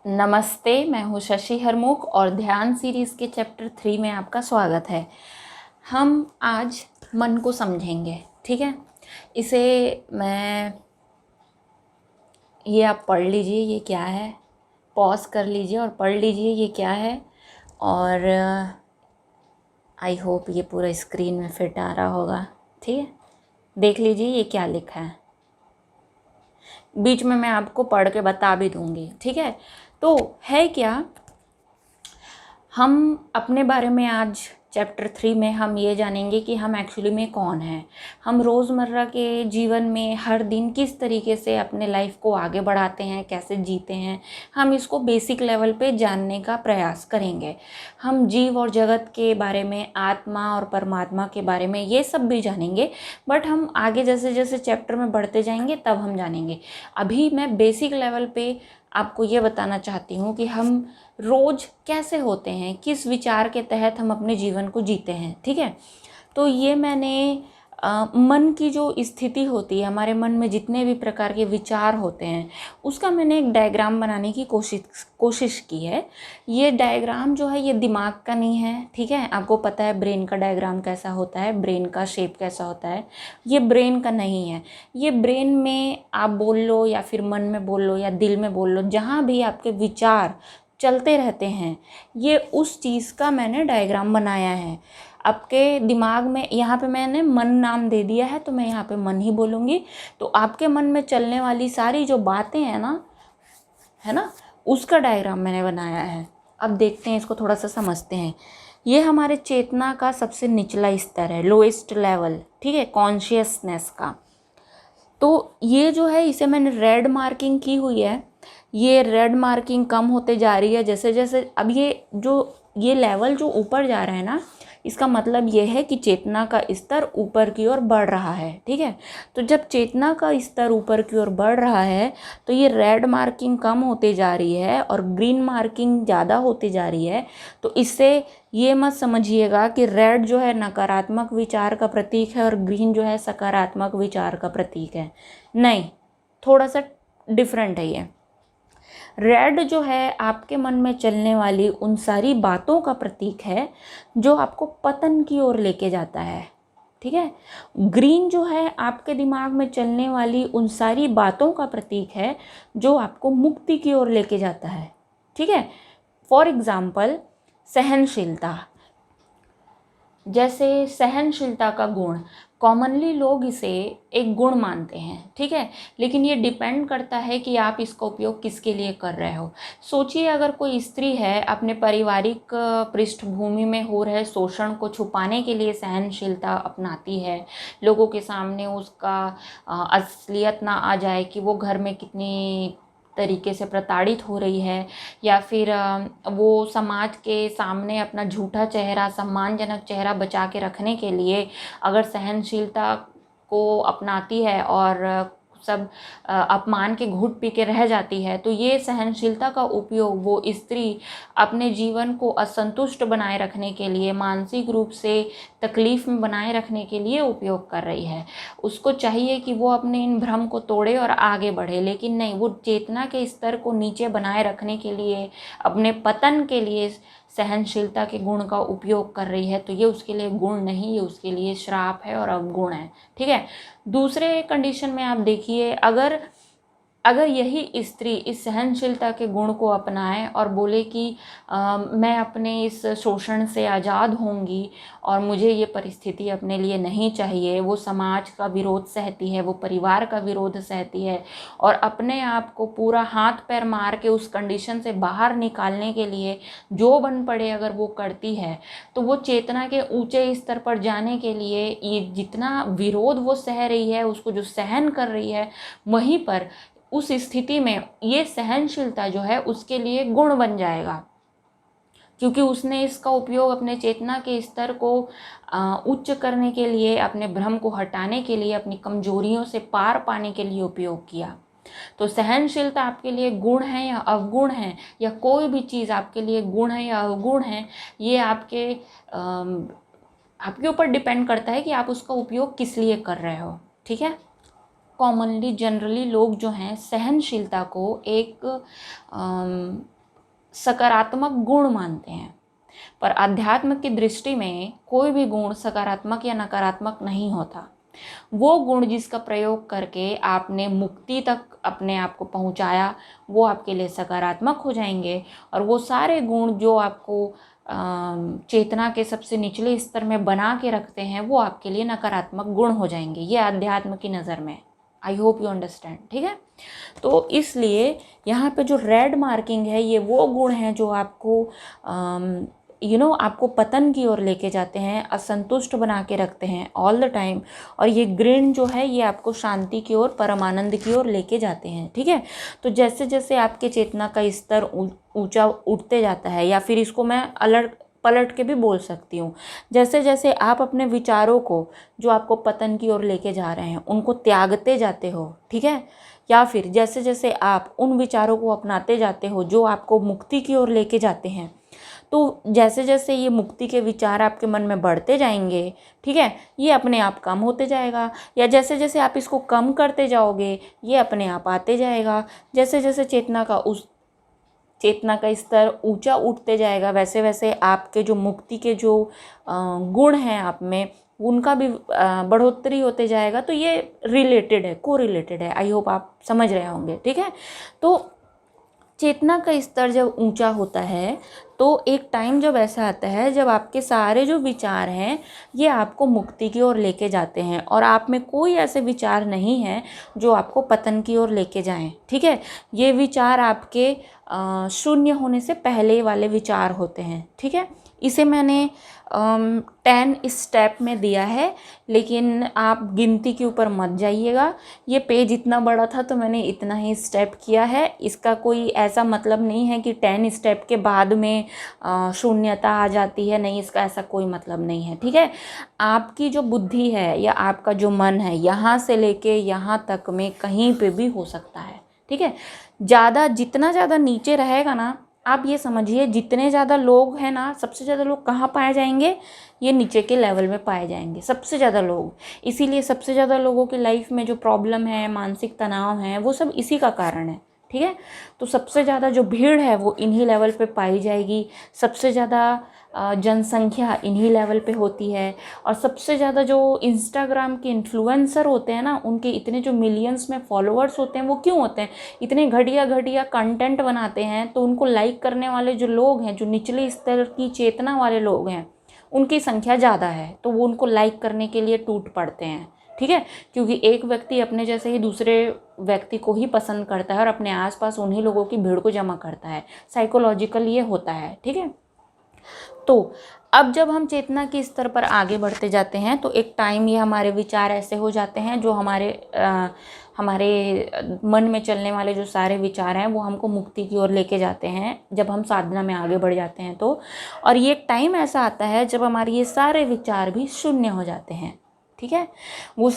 नमस्ते, मैं हूँ शशि हरमुख और ध्यान सीरीज़ के चैप्टर 3 में आपका स्वागत है। हम आज मन को समझेंगे, ठीक है। ये आप पढ़ लीजिए, ये क्या है, पॉज कर लीजिए और पढ़ लीजिए ये क्या है। और आई होप ये पूरा स्क्रीन में फिट आ रहा होगा, ठीक है। देख लीजिए ये क्या लिखा है, बीच में मैं आपको पढ़ के बता भी दूँगी, ठीक है। तो है क्या, हम अपने बारे में आज चैप्टर 3 में हम ये जानेंगे कि हम एक्चुअली में कौन हैं। हम रोज़मर्रा के जीवन में हर दिन किस तरीके से अपने लाइफ को आगे बढ़ाते हैं, कैसे जीते हैं, हम इसको बेसिक लेवल पे जानने का प्रयास करेंगे। हम जीव और जगत के बारे में, आत्मा और परमात्मा के बारे में ये सब भी जानेंगे, बट हम आगे जैसे जैसे चैप्टर में बढ़ते जाएंगे तब हम जानेंगे। अभी मैं बेसिक लेवल पे आपको ये बताना चाहती हूँ कि हम रोज़ कैसे होते हैं, किस विचार के तहत हम अपने जीवन को जीते हैं, ठीक है। तो ये मैंने मन की जो स्थिति होती है, हमारे मन में जितने भी प्रकार के विचार होते हैं, उसका मैंने एक डायग्राम बनाने की कोशिश की है। ये डायग्राम जो है ये दिमाग का नहीं है, ठीक है। आपको पता है ब्रेन का डायग्राम कैसा होता है, ब्रेन का शेप कैसा होता है। ये ब्रेन का नहीं है। ये ब्रेन में आप बोल लो या फिर मन में बोल लो या दिल में बोल लो, जहाँ भी आपके विचार चलते रहते हैं, ये उस चीज़ का मैंने डायग्राम बनाया है। आपके दिमाग में, यहाँ पे मैंने मन नाम दे दिया है तो मैं यहाँ पे मन ही बोलूँगी। तो आपके मन में चलने वाली सारी जो बातें हैं ना, है ना, उसका डायग्राम मैंने बनाया है। अब देखते हैं, इसको थोड़ा सा समझते हैं। ये हमारे चेतना का सबसे निचला स्तर है, लोएस्ट लेवल, ठीक है, कॉन्शियसनेस का। तो ये जो है, इसे मैंने रेड मार्किंग की हुई है। ये रेड मार्किंग कम होते जा रही है जैसे जैसे अब ये लेवल जो ऊपर जा रहा है ना, इसका मतलब ये है कि चेतना का स्तर ऊपर की ओर बढ़ रहा है, ठीक है। तो जब चेतना का स्तर ऊपर की ओर बढ़ रहा है तो ये रेड मार्किंग कम होते जा रही है और ग्रीन मार्किंग ज़्यादा होती जा रही है। तो इससे ये मत समझिएगा कि रेड जो है नकारात्मक विचार का प्रतीक है और ग्रीन जो है सकारात्मक विचार का प्रतीक है। नहीं, थोड़ा सा डिफरेंट है ये। रेड जो है आपके मन में चलने वाली उन सारी बातों का प्रतीक है जो आपको पतन की ओर लेके जाता है, ठीक है। ग्रीन जो है आपके दिमाग में चलने वाली उन सारी बातों का प्रतीक है जो आपको मुक्ति की ओर लेके जाता है, ठीक है। फॉर एग्जाम्पल, सहनशीलता। जैसे सहनशीलता का गुण, कॉमनली लोग इसे एक गुण मानते हैं, ठीक है। लेकिन ये डिपेंड करता है कि आप इसका उपयोग किसके लिए कर रहे हो। सोचिए, अगर कोई स्त्री है, अपने पारिवारिक पृष्ठभूमि में हो रहे शोषण को छुपाने के लिए सहनशीलता अपनाती है, लोगों के सामने उसका असलियत ना आ जाए कि वो घर में कितनी तरीके से प्रताड़ित हो रही है, या फिर वो समाज के सामने अपना झूठा चेहरा, सम्मानजनक चेहरा बचा के रखने के लिए अगर सहनशीलता को अपनाती है और सब अपमान के घूंट पी के रह जाती है, तो ये सहनशीलता का उपयोग वो स्त्री अपने जीवन को असंतुष्ट बनाए रखने के लिए, मानसिक रूप से तकलीफ़ में बनाए रखने के लिए उपयोग कर रही है। उसको चाहिए कि वो अपने इन भ्रम को तोड़े और आगे बढ़े, लेकिन नहीं, वो चेतना के स्तर को नीचे बनाए रखने के लिए, अपने पतन के लिए सहनशीलता के गुण का उपयोग कर रही है। तो ये उसके लिए गुण नहीं, ये उसके लिए श्राप है और अवगुण है, ठीक है। दूसरे कंडीशन में आप देखिए, अगर यही स्त्री इस सहनशीलता के गुण को अपनाए और बोले कि मैं अपने इस शोषण से आज़ाद होंगी और मुझे ये परिस्थिति अपने लिए नहीं चाहिए, वो समाज का विरोध सहती है, वो परिवार का विरोध सहती है, और अपने आप को पूरा हाथ पैर मार के उस कंडीशन से बाहर निकालने के लिए जो बन पड़े अगर वो करती है, तो वो चेतना के ऊंचे स्तर पर जाने के लिए ये जितना विरोध वो सह रही है, उसको जो सहन कर रही है, वहीं पर उस स्थिति में ये सहनशीलता जो है उसके लिए गुण बन जाएगा, क्योंकि उसने इसका उपयोग अपने चेतना के स्तर को उच्च करने के लिए, अपने भ्रम को हटाने के लिए, अपनी कमजोरियों से पार पाने के लिए उपयोग किया। तो सहनशीलता आपके लिए गुण है या अवगुण है, या कोई भी चीज़ आपके लिए गुण है या अवगुण है, ये आपके ऊपर डिपेंड करता है कि आप उसका उपयोग किस लिए कर रहे हो, ठीक है। कॉमनली जनरली लोग जो हैं सहनशीलता को एक सकारात्मक गुण मानते हैं, पर अध्यात्म की दृष्टि में कोई भी गुण सकारात्मक या नकारात्मक नहीं होता। वो गुण जिसका प्रयोग करके आपने मुक्ति तक अपने आप को पहुंचाया, वो आपके लिए सकारात्मक हो जाएंगे, और वो सारे गुण जो आपको चेतना के सबसे निचले स्तर में बना के रखते हैं, वो आपके लिए नकारात्मक गुण हो जाएंगे। ये अध्यात्म की नज़र में। आई होप यू अंडरस्टैंड, ठीक है। तो इसलिए यहाँ पे जो रेड मार्किंग है, ये वो गुण हैं जो आपको आपको पतन की ओर लेके जाते हैं, असंतुष्ट बना के रखते हैं ऑल द टाइम। और ये ग्रीन जो है, ये आपको शांति की ओर, परमानंद की ओर लेके जाते हैं, ठीक है। तो जैसे जैसे आपके चेतना का स्तर ऊंचा उठते जाता है, या फिर इसको मैं पलट के भी बोल सकती हूँ, जैसे जैसे आप अपने विचारों को जो आपको पतन की ओर लेके जा रहे हैं उनको त्यागते जाते हो, ठीक है, या फिर जैसे जैसे आप उन विचारों को अपनाते जाते हो जो आपको मुक्ति की ओर लेके जाते हैं, तो जैसे जैसे ये मुक्ति के विचार आपके मन में बढ़ते जाएंगे, ठीक है, ये अपने आप कम होते जाएगा, या जैसे जैसे आप इसको कम करते जाओगे, ये अपने आप आते जाएगा। जैसे जैसे चेतना का स्तर ऊंचा उठते जाएगा, वैसे वैसे आपके जो मुक्ति के जो गुण हैं आप में, उनका भी बढ़ोतरी होते जाएगा। तो ये रिलेटेड है, कोरिलेटेड है। आई होप आप समझ रहे होंगे, ठीक है। तो चेतना का स्तर जब ऊंचा होता है, तो एक टाइम जब ऐसा आता है जब आपके सारे जो विचार हैं, ये आपको मुक्ति की ओर लेके जाते हैं, और आप में कोई ऐसे विचार नहीं है जो आपको पतन की ओर लेके जाएं, ठीक है। ये विचार आपके शून्य होने से पहले वाले विचार होते हैं, ठीक है। इसे मैंने 10 स्टेप में दिया है, लेकिन आप गिनती के ऊपर मत जाइएगा। ये पेज इतना बड़ा था तो मैंने इतना ही स्टेप किया है। इसका कोई ऐसा मतलब नहीं है कि 10 स्टेप के बाद में शून्यता आ जाती है, नहीं, इसका ऐसा कोई मतलब नहीं है, ठीक है। आपकी जो बुद्धि है या आपका जो मन है, यहाँ से लेके यहाँ तक में कहीं पे भी हो सकता है, ठीक है। जितना ज़्यादा नीचे रहेगा ना, आप ये समझिए, जितने ज़्यादा लोग हैं ना, सबसे ज़्यादा लोग कहाँ पाए जाएंगे, ये नीचे के लेवल में पाए जाएंगे सबसे ज़्यादा लोग। इसीलिए सबसे ज़्यादा लोगों की लाइफ में जो प्रॉब्लम है, मानसिक तनाव है, वो सब इसी का कारण है, ठीक है। तो सबसे ज़्यादा जो भीड़ है वो इन्हीं लेवल पे पाई जाएगी, सबसे ज़्यादा जनसंख्या इन्हीं लेवल पे होती है, और सबसे ज़्यादा जो इंस्टाग्राम के इन्फ्लुएंसर होते हैं ना, उनके इतने जो मिलियंस में फॉलोअर्स होते हैं, वो क्यों होते हैं? इतने घटिया कंटेंट बनाते हैं, तो उनको लाइक करने वाले जो लोग हैं, जो निचले स्तर की चेतना वाले लोग हैं, उनकी संख्या ज़्यादा है, तो वो उनको लाइक करने के लिए टूट पड़ते हैं, ठीक है। क्योंकि एक व्यक्ति अपने जैसे ही दूसरे व्यक्ति को ही पसंद करता है, और अपने आसपास उन्हीं लोगों की भीड़ को जमा करता है। साइकोलॉजिकल ये होता है, ठीक है। तो अब जब हम चेतना के स्तर पर आगे बढ़ते जाते हैं, तो एक टाइम ये हमारे विचार ऐसे हो जाते हैं, जो हमारे मन में चलने वाले जो सारे विचार हैं, वो हमको मुक्ति की ओर लेके जाते हैं जब हम साधना में आगे बढ़ जाते हैं तो। और ये एक टाइम ऐसा आता है जब हमारे ये सारे विचार भी शून्य हो जाते हैं, ठीक है। वो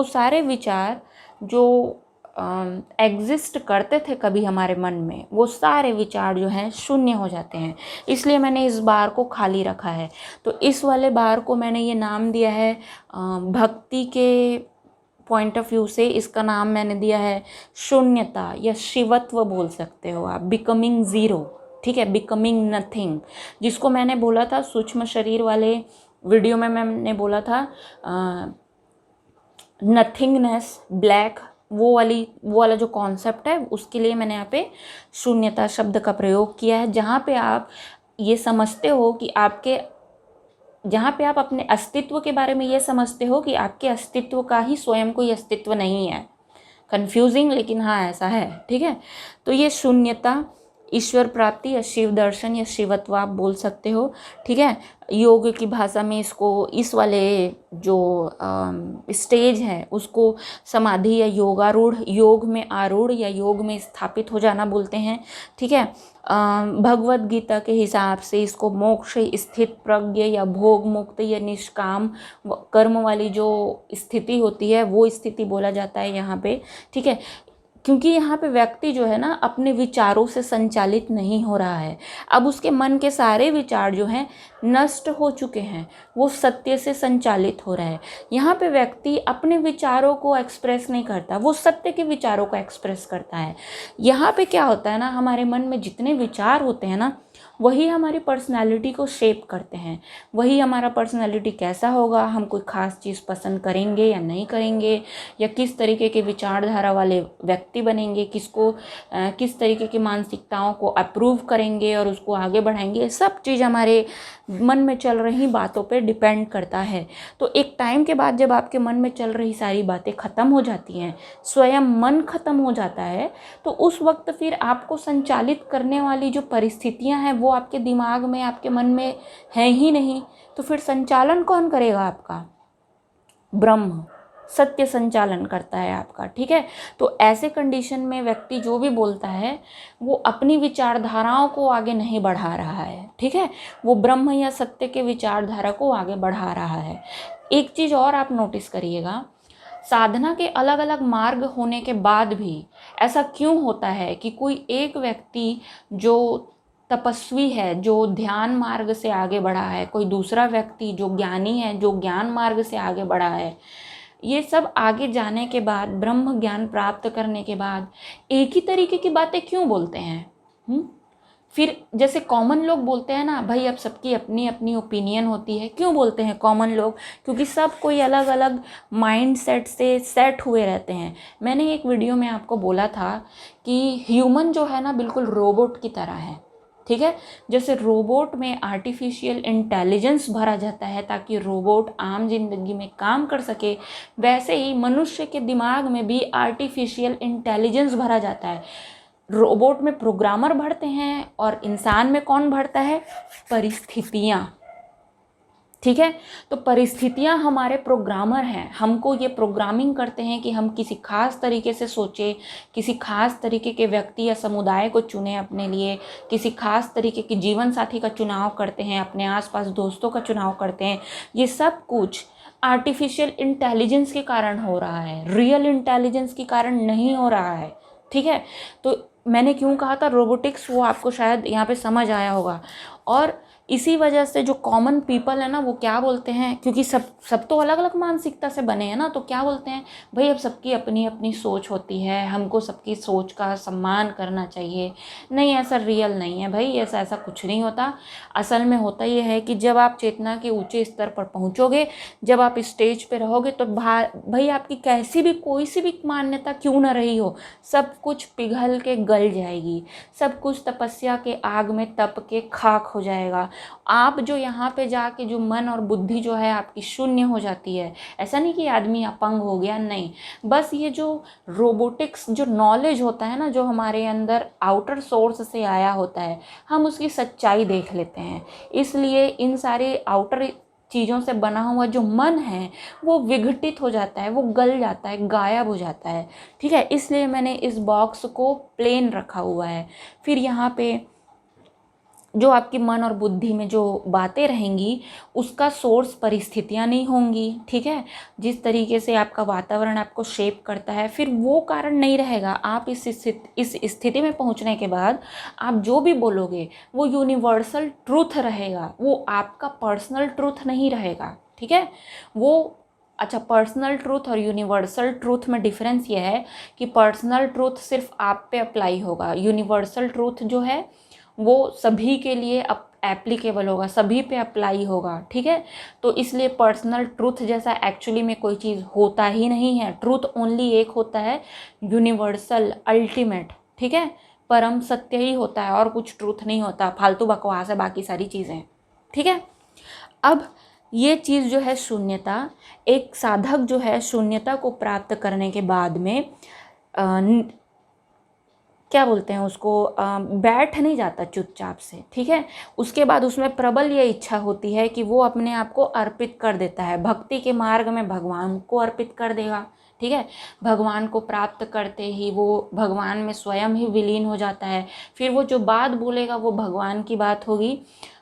सारे विचार जो एग्जिस्ट करते थे कभी हमारे मन में, वो सारे विचार जो हैं शून्य हो जाते हैं। इसलिए मैंने इस बार को खाली रखा है। तो इस वाले बार को मैंने ये नाम दिया है, भक्ति के पॉइंट ऑफ व्यू से इसका नाम मैंने दिया है शून्यता, या शिवत्व बोल सकते हो आप, बिकमिंग ज़ीरो, ठीक है, बिकमिंग नथिंग। जिसको मैंने बोला था सूक्ष्म शरीर वाले वीडियो में, मैंने बोला था नथिंगनेस, ब्लैक, वो वाला जो कॉन्सेप्ट है, उसके लिए मैंने यहाँ पे शून्यता शब्द का प्रयोग किया है। जहाँ पे आप ये समझते हो कि जहाँ पे आप अपने अस्तित्व के बारे में ये समझते हो कि आपके अस्तित्व का ही स्वयं कोई अस्तित्व नहीं है। कंफ्यूजिंग, लेकिन हाँ ऐसा है, ठीक है। तो ये शून्यता, ईश्वर प्राप्ति या शिव दर्शन या शिवत्व आप बोल सकते हो, ठीक है। योग की भाषा में इसको, इस वाले जो स्टेज है उसको समाधि या योगारूढ़, योग में आरूढ़ या योग में स्थापित हो जाना बोलते हैं, ठीक है। भगवद गीता के हिसाब से इसको मोक्ष, स्थित प्रज्ञ या भोग मुक्त या निष्काम कर्म वाली जो स्थिति होती है, वो स्थिति बोला जाता है यहाँ पे, ठीक है। क्योंकि यहाँ पे व्यक्ति जो है ना अपने विचारों से संचालित नहीं हो रहा है। अब उसके मन के सारे विचार जो हैं नष्ट हो चुके हैं, वो सत्य से संचालित हो रहा है। यहाँ पे व्यक्ति अपने विचारों को एक्सप्रेस नहीं करता, वो सत्य के विचारों को एक्सप्रेस करता है। यहाँ पे क्या होता है ना, हमारे मन में जितने विचार होते हैं ना, वही हमारी पर्सनालिटी को शेप करते हैं। वही हमारा पर्सनालिटी कैसा होगा, हम कोई ख़ास चीज़ पसंद करेंगे या नहीं करेंगे, या किस तरीके के विचारधारा वाले व्यक्ति बनेंगे, किस तरीके की मानसिकताओं को अप्रूव करेंगे और उसको आगे बढ़ाएंगे, सब चीज़ हमारे मन में चल रही बातों पे डिपेंड करता है। तो एक टाइम के बाद जब आपके मन में चल रही सारी बातें ख़त्म हो जाती हैं, स्वयं मन ख़त्म हो जाता है, तो उस वक्त फिर आपको संचालित करने वाली जो परिस्थितियां हैं वो आपके दिमाग में, आपके मन में है ही नहीं। तो फिर संचालन कौन करेगा आपका? ब्रह्म, सत्य संचालन करता है आपका। ठीक है, तो ऐसे कंडीशन में व्यक्ति जो भी बोलता है वो अपनी विचारधाराओं को आगे नहीं बढ़ा रहा है। ठीक है, वो ब्रह्म या सत्य के विचारधारा को आगे बढ़ा रहा है। एक चीज़ और आप नोटिस करिएगा, साधना के अलग अलग मार्ग होने के बाद भी ऐसा क्यों होता है कि कोई एक व्यक्ति जो तपस्वी है, जो ध्यान मार्ग से आगे बढ़ा है, कोई दूसरा व्यक्ति जो ज्ञानी है, जो ज्ञान मार्ग से आगे बढ़ा है, ये सब आगे जाने के बाद, ब्रह्म ज्ञान प्राप्त करने के बाद एक ही तरीके की बातें क्यों बोलते हैं? फिर जैसे कॉमन लोग बोलते हैं ना, भाई अब सबकी अपनी अपनी ओपिनियन होती है। क्यों बोलते हैं कॉमन लोग? क्योंकि सब कोई अलग अलग माइंड सेट से सेट हुए रहते हैं। मैंने एक वीडियो में आपको बोला था कि ह्यूमन जो है ना बिल्कुल रोबोट की तरह है। ठीक है, जैसे रोबोट में आर्टिफिशियल इंटेलिजेंस भरा जाता है ताकि रोबोट आम जिंदगी में काम कर सके, वैसे ही मनुष्य के दिमाग में भी आर्टिफिशियल इंटेलिजेंस भरा जाता है। रोबोट में प्रोग्रामर भरते हैं और इंसान में कौन भरता है? परिस्थितियाँ। ठीक है, तो परिस्थितियाँ हमारे प्रोग्रामर हैं, हमको ये प्रोग्रामिंग करते हैं कि हम किसी खास तरीके से सोचें, किसी खास तरीके के व्यक्ति या समुदाय को चुने अपने लिए, किसी खास तरीके के जीवन साथी का चुनाव करते हैं, अपने आसपास दोस्तों का चुनाव करते हैं। ये सब कुछ आर्टिफिशियल इंटेलिजेंस के कारण हो रहा है, रियल इंटेलिजेंस के कारण नहीं हो रहा है। ठीक है, तो मैंने क्यों कहा था रोबोटिक्स, वो आपको शायद यहाँ पे समझ आया होगा। और इसी वजह से जो कॉमन पीपल है ना, वो क्या बोलते हैं, क्योंकि सब तो अलग अलग मानसिकता से बने हैं ना, तो क्या बोलते हैं, भाई अब सबकी अपनी अपनी सोच होती है, हमको सबकी सोच का सम्मान करना चाहिए। नहीं, ऐसा रियल नहीं है भाई, ऐसा कुछ नहीं होता। असल में होता ये है कि जब आप चेतना के ऊंचे स्तर पर पहुंचोगे, जब आप स्टेज पे रहोगे, तो भाई आपकी कैसी भी कोई सी भी मान्यता क्यों ना रही हो, सब कुछ पिघल के गल जाएगी, सब कुछ तपस्या के आग में तप के खाक हो जाएगा। आप जो यहाँ पे जाके जो मन और बुद्धि जो है आपकी शून्य हो जाती है। ऐसा नहीं कि आदमी अपंग हो गया, नहीं, बस ये जो रोबोटिक्स जो नॉलेज होता है ना, जो हमारे अंदर आउटर सोर्स से आया होता है, हम उसकी सच्चाई देख लेते हैं। इसलिए इन सारे आउटर चीज़ों से बना हुआ जो मन है वो विघटित हो जाता है, वो गल जाता है, गायब हो जाता है। ठीक है, इसलिए मैंने इस बॉक्स को प्लेन रखा हुआ है। फिर यहाँ पे जो आपकी मन और बुद्धि में जो बातें रहेंगी उसका सोर्स परिस्थितियाँ नहीं होंगी। ठीक है, जिस तरीके से आपका वातावरण आपको शेप करता है, फिर वो कारण नहीं रहेगा। आप इस स्थिति में पहुंचने के बाद आप जो भी बोलोगे वो यूनिवर्सल ट्रूथ रहेगा, वो आपका पर्सनल ट्रूथ नहीं रहेगा। ठीक है, वो अच्छा, पर्सनल ट्रूथ और यूनिवर्सल ट्रूथ में डिफरेंस ये है कि पर्सनल ट्रूथ सिर्फ आप पे अप्लाई होगा, यूनिवर्सल ट्रूथ जो है वो सभी के लिए एप्लीकेबल होगा, सभी पे अप्लाई होगा। ठीक है, तो इसलिए पर्सनल ट्रूथ जैसा एक्चुअली में कोई चीज़ होता ही नहीं है। ट्रूथ ओनली एक होता है, यूनिवर्सल, अल्टीमेट। ठीक है, परम सत्य ही होता है, और कुछ ट्रूथ नहीं होता, फालतू बकवास है बाकी सारी चीज़ें। ठीक है, अब ये चीज़ जो है शून्यता, एक साधक जो है शून्यता को प्राप्त करने के बाद में क्या बोलते हैं उसको, बैठ नहीं जाता चुपचाप से। ठीक है, उसके बाद उसमें प्रबल ये इच्छा होती है कि वो अपने आप को अर्पित कर देता है, भक्ति के मार्ग में भगवान को अर्पित कर देगा। ठीक है, भगवान को प्राप्त करते ही वो भगवान में स्वयं ही विलीन हो जाता है। फिर वो जो बात बोलेगा वो भगवान की बात होगी,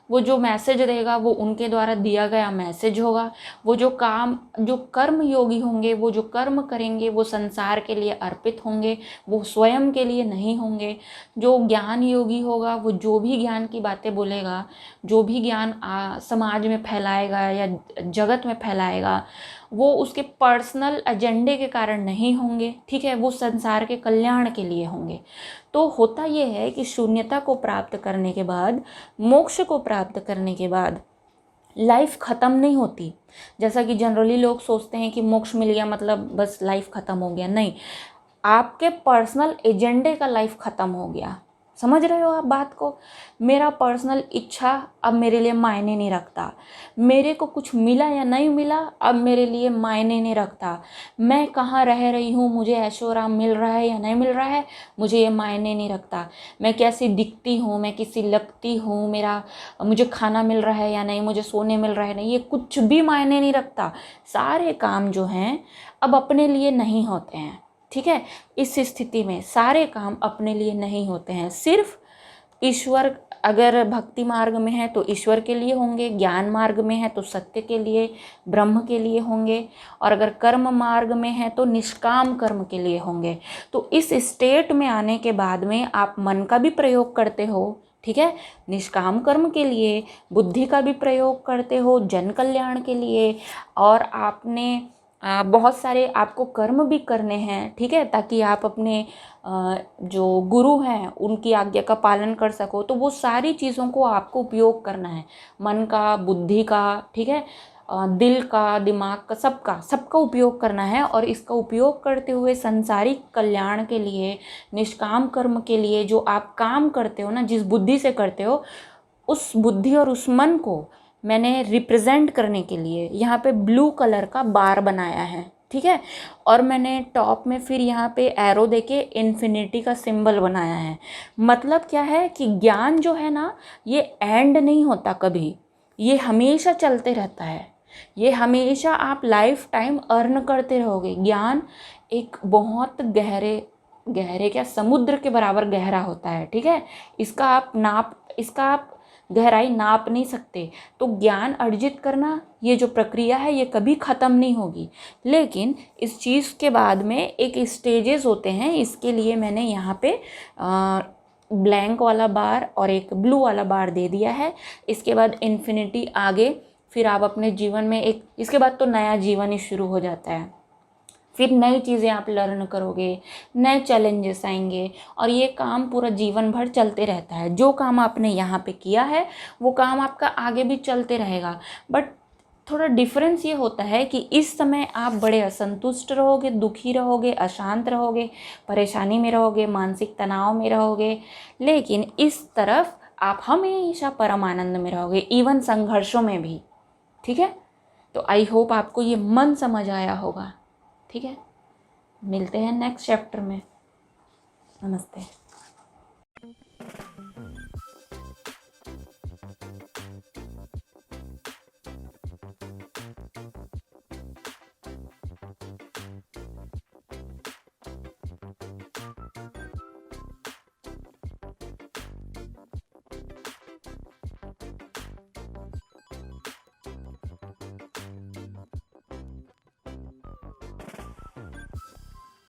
वो जो मैसेज देगा वो उनके द्वारा दिया गया मैसेज होगा। वो जो कर्म योगी होंगे, वो जो कर्म करेंगे वो संसार के लिए अर्पित होंगे, वो स्वयं के लिए नहीं होंगे। जो ज्ञान योगी होगा वो जो भी ज्ञान की बातें बोलेगा, जो भी ज्ञान समाज में फैलाएगा या जगत में फैलाएगा, वो उसके पर्सनल एजेंडे के कारण नहीं होंगे, ठीक है, वो संसार के कल्याण के लिए होंगे। तो होता ये है कि शून्यता को प्राप्त करने के बाद, मोक्ष को प्राप्त करने के बाद लाइफ ख़त्म नहीं होती। जैसा कि जनरली लोग सोचते हैं कि मोक्ष मिल गया मतलब बस लाइफ ख़त्म हो गया। नहीं, आपके पर्सनल एजेंडे का लाइफ ख़त्म हो गया। समझ रहे हो आप बात को? मेरा पर्सनल इच्छा अब मेरे लिए मायने नहीं रखता। मेरे को कुछ मिला या नहीं मिला अब मेरे लिए मायने नहीं रखता। मैं कहाँ रह रही हूँ, मुझे ऐशो आराम मिल रहा है या नहीं मिल रहा है, मुझे ये मायने नहीं रखता। मैं कैसी दिखती हूँ, मैं किसी लगती हूँ, मुझे खाना मिल रहा है या नहीं, मुझे सोने मिल रहा है नहीं, ये कुछ भी मायने नहीं रखता। सारे काम जो हैं अब अपने लिए नहीं होते हैं, ठीक है। इस स्थिति में सारे काम अपने लिए नहीं होते हैं, सिर्फ ईश्वर, अगर भक्ति मार्ग में है तो ईश्वर के लिए होंगे, ज्ञान मार्ग में है तो सत्य के लिए, ब्रह्म के लिए होंगे, और अगर कर्म मार्ग में है तो निष्काम कर्म के लिए होंगे। तो इस स्टेट में आने के बाद में आप मन का भी प्रयोग करते हो, ठीक है, निष्काम कर्म के लिए, बुद्धि का भी प्रयोग करते हो जन कल्याण के लिए, और आपने बहुत सारे आपको कर्म भी करने हैं, ठीक है, ताकि आप अपने जो गुरु हैं उनकी आज्ञा का पालन कर सको। तो वो सारी चीज़ों को आपको उपयोग करना है, मन का, बुद्धि का, ठीक है, दिल का, दिमाग का, सबका उपयोग करना है। और इसका उपयोग करते हुए संसारिक कल्याण के लिए, निष्काम कर्म के लिए जो आप काम करते हो ना, जिस बुद्धि से करते हो, उस बुद्धि और उस मन को मैंने रिप्रेजेंट करने के लिए यहाँ पे ब्लू कलर का बार बनाया है, ठीक है। और मैंने टॉप में फिर यहाँ पे एरो देके इन्फिनिटी का सिंबल बनाया है। मतलब क्या है कि ज्ञान जो है ना, ये एंड नहीं होता कभी, ये हमेशा चलते रहता है। ये हमेशा आप लाइफ टाइम अर्न करते रहोगे। ज्ञान एक बहुत गहरे क्या, समुद्र के बराबर गहरा होता है, ठीक है। इसका आप गहराई नाप नहीं सकते। तो ज्ञान अर्जित करना, ये जो प्रक्रिया है ये कभी ख़त्म नहीं होगी। लेकिन इस चीज़ के बाद में एक स्टेजेस होते हैं, इसके लिए मैंने यहाँ पे ब्लैंक वाला बार और एक ब्लू वाला बार दे दिया है। इसके बाद इन्फिनिटी आगे, फिर आप अपने जीवन में इसके बाद तो नया जीवन ही शुरू हो जाता है। फिर नई चीज़ें आप लर्न करोगे, नए चैलेंजेस आएंगे, और ये काम पूरा जीवन भर चलते रहता है। जो काम आपने यहाँ पे किया है वो काम आपका आगे भी चलते रहेगा। बट थोड़ा डिफरेंस ये होता है कि इस समय आप बड़े असंतुष्ट रहोगे, दुखी रहोगे, अशांत रहोगे, परेशानी में रहोगे, मानसिक तनाव में रहोगे। लेकिन इस तरफ आप हमेशा परम आनंद में रहोगे, इवन संघर्षों में भी, ठीक है। तो आई होप आपको ये मन समझ आया होगा, ठीक है। मिलते हैं नेक्स्ट चैप्टर में। नमस्ते।